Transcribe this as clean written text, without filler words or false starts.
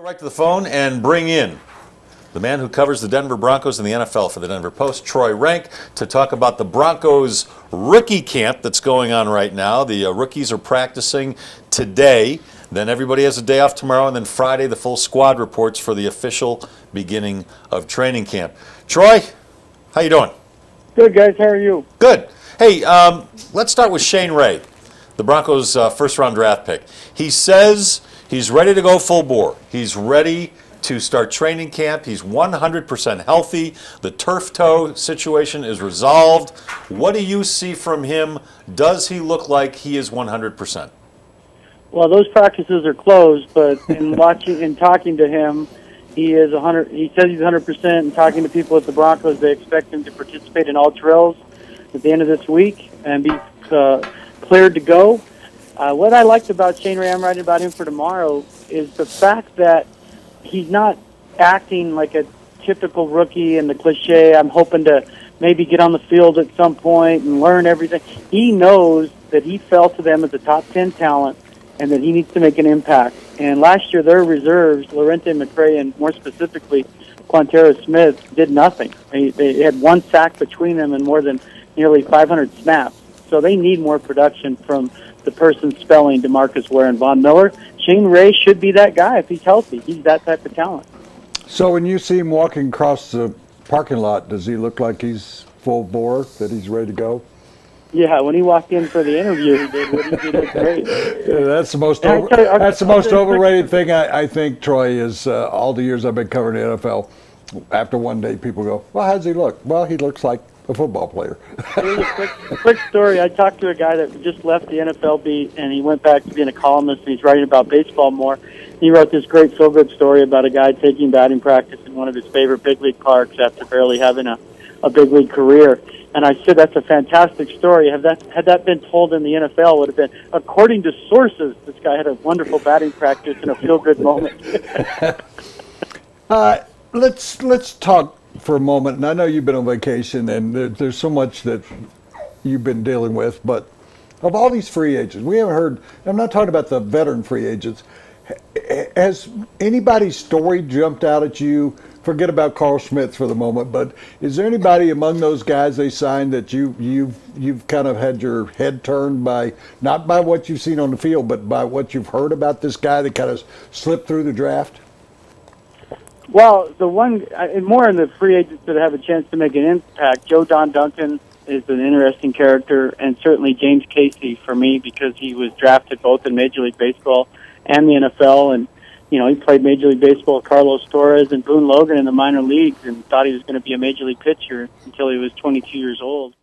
Right to the phone and bring in the man who covers the Denver Broncos and the NFL for the Denver Post, Troy Renck, to talk about the Broncos rookie camp that's going on right now. The rookies are practicing today. Then everybody has a day off tomorrow, and then Friday the full squad reports for the official beginning of training camp. Troy, how you doing? Good, guys. How are you? Good. Hey, let's start with Shane Ray, the Broncos' first-round draft pick. He says he's ready to go full bore. He's ready to start training camp. He's 100% healthy. The turf toe situation is resolved. What do you see from him? Does he look like he is 100%? Well, those practices are closed, but in watching and talking to him, he is 100. He says he's 100%. And talking to people at the Broncos, they expect him to participate in all drills at the end of this week and be cleared to go. What I liked about Shane Ray, I'm writing about him for tomorrow, is the fact that he's not acting like a typical rookie and the cliche, I'm hoping to maybe get on the field at some point and learn everything. He knows that he fell to them as a top 10 talent and that he needs to make an impact. And last year, their reserves, Lorente McRae and more specifically Quantera Smith, did nothing. They had one sack between them and more than nearly 500 snaps. So they need more production from the person spelling DeMarcus Ware and Von Miller. Shane Ray should be that guy if he's healthy. He's that type of talent. So when you see him walking across the parking lot, does he look like he's full bore, that he's ready to go? Yeah, when he walked in for the interview, he did great. Yeah, that's the most overrated thing I think, Troy, is all the years I've been covering the NFL. After one day, people go, well, how does he look? Well, he looks like a football player. Here's a quick story. I talked to a guy that just left the NFL beat, and he went back to being a columnist, and he's writing about baseball more. He wrote this great feel-good story about a guy taking batting practice in one of his favorite big league parks after barely having a big league career. And I said, that's a fantastic story. Had that been told in the NFL, would have been, according to sources, this guy had a wonderful batting practice and a feel-good moment. Let's talk for a moment, and I know you've been on vacation, and there's so much that you've been dealing with, but of all these free agents, we haven't heard, I'm not talking about the veteran free agents, has anybody's story jumped out at you? Forget about Carl Schmitz for the moment, but is there anybody among those guys they signed that you've kind of had your head turned by, not by what you've seen on the field, but by what you've heard about this guy that kind of slipped through the draft? Well, the one, and more in the free agents that have a chance to make an impact, Joe Don Duncan is an interesting character, and certainly James Casey for me, because he was drafted both in Major League Baseball and the NFL, and you know, he played Major League Baseball with Carlos Torres and Boone Logan in the minor leagues and thought he was going to be a Major League pitcher until he was 22 years old.